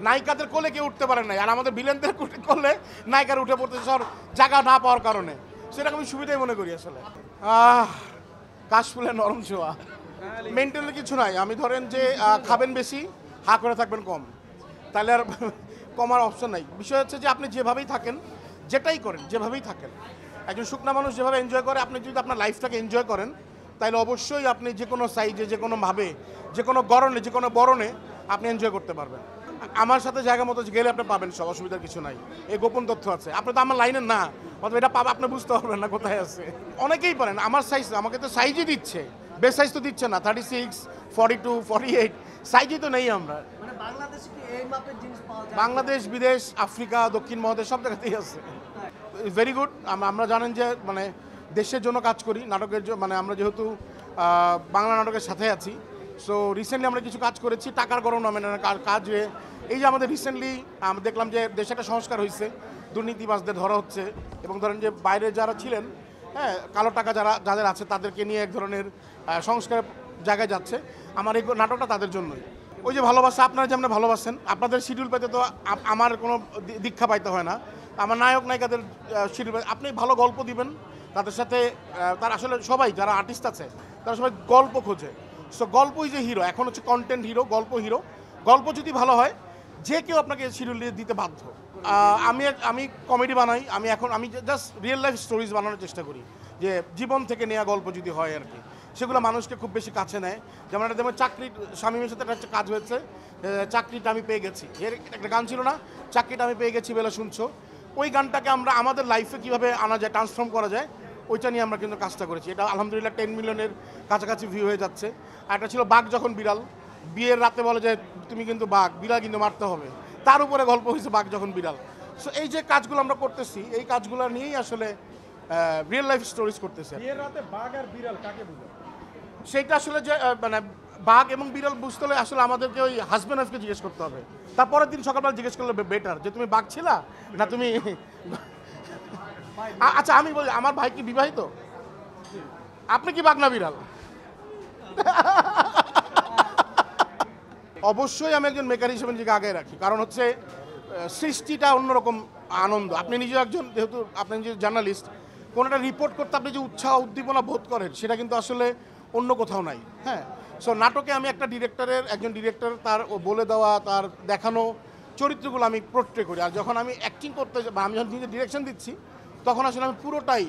নায়িকাদের কোলে কেউ উঠতে পারে না, আর আমাদের ভিলেনদের করলে নায়িকার উঠে পড়তে সর জায়গা না পাওয়ার কারণে, সেটাকে আমি সুবিধাই মনে করি আসলে। কাশফুলের নরম ছোঁয়া মেন্টালি কিছু নাই। আমি ধরেন যে খাবেন বেশি, হা করে থাকবেন কম, তাহলে আর কমার অপশন নাই। বিষয় হচ্ছে যে আপনি যেভাবেই থাকেন, যেটাই করেন, যেভাবেই থাকেন, একজন শুকনা মানুষ যেভাবে এনজয় করে, আপনি যদি আপনার লাইফটাকে এনজয় করেন, তাহলে অবশ্যই আপনি যে কোনো সাইজে, যে কোনো ভাবে, যে কোনো গরণে, যে কোনো বরণে আপনি এনজয় করতে পারবেন। আমার সাথে জায়গা মতো গেলে আপনি পাবেন, সব অসুবিধার কিছু নাই। এই গোপন তথ্য আছে, আপনি তো আমার লাইনের না, অথবা এটা পাবে আপনি বুঝতে পারবেন না কোথায় আছে। অনেকেই পারেন আমার সাইজ, আমাকে তো সাইজই দিচ্ছে, বেস্ট সাইজ তো দিচ্ছে না। 36, 42, 48 সাইজই তো নেই আমরা। বাংলাদেশ, বিদেশ, আফ্রিকা, দক্ষিণ মহাদেশ সব জায়গাতেই আছে। Very good. আমরা জানেন যে মানে দেশের জন্য কাজ করি, নাটকের জন্য, মানে আমরা যেহেতু বাংলা নাটকের সাথে আছি, সো রিসেন্টলি আমরা কিছু কাজ করেছি টাকার গরম নামে কাজ। এই যে আমাদের রিসেন্টলি আমরা দেখলাম যে দেশে একটা সংস্কার হয়েছে, দুর্নীতিবাজদের ধরা হচ্ছে, এবং ধরেন যে বাইরে যারা ছিলেন, হ্যাঁ, কালো টাকা যাদের আছে তাদেরকে নিয়ে এক ধরনের সংস্কারের জায়গায় যাচ্ছে। আমার এই নাটকটা তাদের জন্যই। ওই যে ভালোবাসা, আপনারা যেমন ভালোবাসেন, আপনাদের শিডিউল পেতে তো আমার কোনো দীক্ষা পাইতে হয় না। আমার নায়ক নায়িকাদের শিডিউল, আপনি ভালো গল্প দিবেন, তাদের সাথে তার আসলে সবাই যারা আর্টিস্ট আছে তারা সবাই গল্প খোঁজে। সো গল্পই যে হিরো, এখন হচ্ছে কন্টেন্ট হিরো, গল্প হিরো। গল্প যদি ভালো হয়, যে কেউ আপনাকে শিডিউল দিতে বাধ্য। আমি কমেডি বানাই, আমি জাস্ট রিয়েল লাইফ স্টোরিজ বানানোর চেষ্টা করি, যে জীবন থেকে নেওয়া গল্প যদি হয় আর কি, সেগুলো মানুষকে খুব বেশি কাছে নেয়। যেমন চাকরির শামীমের সাথে একটা কাজ হয়েছে, চাকরিটা আমি পেয়ে গেছি, এর একটা গান ছিল না, চাকরিটা আমি পেয়ে গেছি বেলা শুনছো। ওই গানটাকে আমরা আমাদের লাইফে কীভাবে আনা যায়, ট্রান্সফর্ম করা যায়, ওইটা নিয়ে আমরা কিন্তু কাজটা করেছি। এটা আলহামদুলিল্লাহ 10 মিলিয়নের কাছাকাছি ভিউ হয়ে যাচ্ছে। আর একটা ছিল বাঘ যখন বিড়াল, বিয়ের রাতে বলে যে তুমি কিন্তু বাঘ, বিড়াল কিন্তু মারতে হবে, তার উপরে গল্প হয়েছে বাঘ যখন বিড়াল। সো এই যে কাজগুলো আমরা করতেছি, এই কাজগুলো নিয়েই আসলে রিয়েল লাইফ স্টোরিজ করতেছে। বিয়ের রাতে বাঘ আর বিড়াল কাকে বোঝায়? সেইটা আসলে যে মানে বাঘ এবং বিড়াল বুঝতে হলে আসলে আমাদেরকে ওই হাজব্যান্ড ওয়াইফকে জিজ্ঞেস করতে হবে। তারপরের দিন সকালবেলা জিজ্ঞেস করলে বেটার, যে তুমি বাঘ ছিলা না তুমি। আচ্ছা আমি বলি, আমার ভাই কি বিবাহিত? আপনি কি বাঘ না বিড়াল? অবশ্যই আমি একজন মেকার হিসেবে নিজেকে আগে রাখি, কারণ হচ্ছে সৃষ্টিটা অন্যরকম আনন্দ। আপনি নিজে একজন, যেহেতু আপনি নিজে জার্নালিস্ট, কোনো একটা রিপোর্ট করতে আপনি যে উৎসাহ উদ্দীপনা বোধ করেন, সেটা কিন্তু আসলে অন্য কোথাও নাই। হ্যাঁ, সো নাটকে আমি একজন ডিরেক্টর তার বলে দেওয়া, তার দেখানো চরিত্রগুলো আমি পোর্ট্রে করি। আর যখন আমি অ্যাক্টিং করতে, বা আমি যখন নিজে ডিরেকশন দিচ্ছি, তখন আসলে আমি পুরোটাই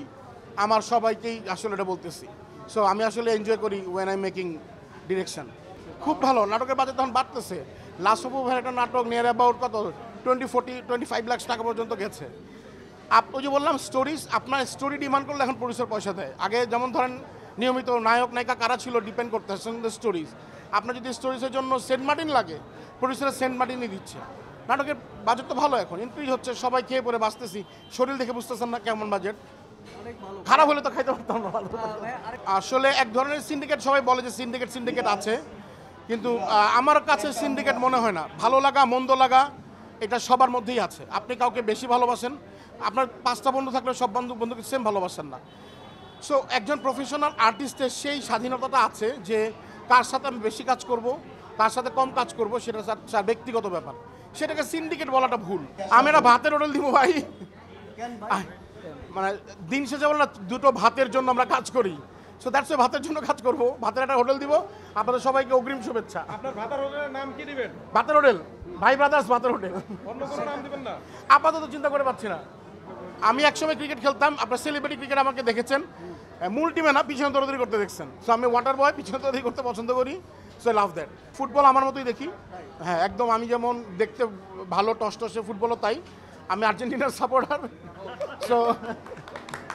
আমার সবাইকেই আসলে এটা বলতেছি। সো আমি আসলে এনজয় করি ওয়েন আই মেকিং ডিরেকশন। খুব ভালো, নাটকের বাজেট তখন বাড়তেছে। লাস্ট অফ ওভার একটা নাটক নিয়ার অ্যাবাউট কত 25 লাখ টাকা পর্যন্ত গেছে। ওই যে বললাম স্টোরিজ, আপনার স্টোরি ডিমান্ড করলে এখন প্রডিউসার পয়সা দেয়। আগে যেমন ধরেন নিয়মিত নায়ক নায়িকা কারা ছিল ডিপেন্ড করতে স্টোরিজ। আপনার যদি স্টোরিজের জন্য সেন্ট মার্টিন লাগে, প্রডিউসারের সেন্ট মার্টিনই দিচ্ছে। নাটকের বাজেট তো ভালো, এখন ইনক্রিজ হচ্ছে, সবাই খেয়ে পরে বাঁচতেছি। শরীর দেখে বুঝতেছেন না কেমন বাজেট, খারাপ হলে তো খাইতে পারতাম না। ভালো আসলে এক ধরনের সিন্ডিকেট, সবাই বলে যে সিন্ডিকেট আছে, কিন্তু আমার কাছে সিন্ডিকেট মনে হয় না। ভালো লাগা মন্দ লাগা এটা সবার মধ্যেই আছে। আপনি কাউকে বেশি ভালোবাসেন, আপনার 5টা বন্ধু থাকলে সব বন্ধুকে সেম ভালোবাসেন না। সো একজন প্রফেশনাল আর্টিস্টের সেই স্বাধীনতাটা আছে যে কার সাথে আমি বেশি কাজ করব, কার সাথে কম কাজ করব, সেটা তার ব্যক্তিগত ব্যাপার। সেটাকে সিন্ডিকেট বলাটা ভুল। আমি একটা ভাতের হোটেল দিব ভাই, মানে দিন শেষে বল না, দুটো ভাতের জন্য আমরা কাজ করি। সো দ্যাটস ওয়াই ভাতের জন্য কাজ করব, ভাতের একটা হোটেল দিব। আপনাদের সবাইকে অগ্রিম শুভেচ্ছা। আপনার ভাতের হোটেলের নাম কি দিবেন? ভাতের হোটেল, ভাই ব্রাদার্স ভাতের হোটেল। অন্য কোনো নাম দিবেন না? আপাতত চিন্তা করে পাচ্ছি না। আমি একসময় ক্রিকেট খেলতাম, আপনার সেলিব্রিটি ক্রিকেট আমাকে দেখেছেন, মূল টিমে না, পিছনে দৌড়াদৌড়ি করতে দেখছেন। সো আমি ওয়াটার বয়, পিছনে দৌড়াদৌড়ি করতে পছন্দ করি। So love that. ফুটবল আমার মতোই দেখি, হ্যাঁ একদম। আমি যেমন দেখতে ভালো টসটসে, ফুটবলও তাই। আমি আর্জেন্টিনার সাপোর্টার। সো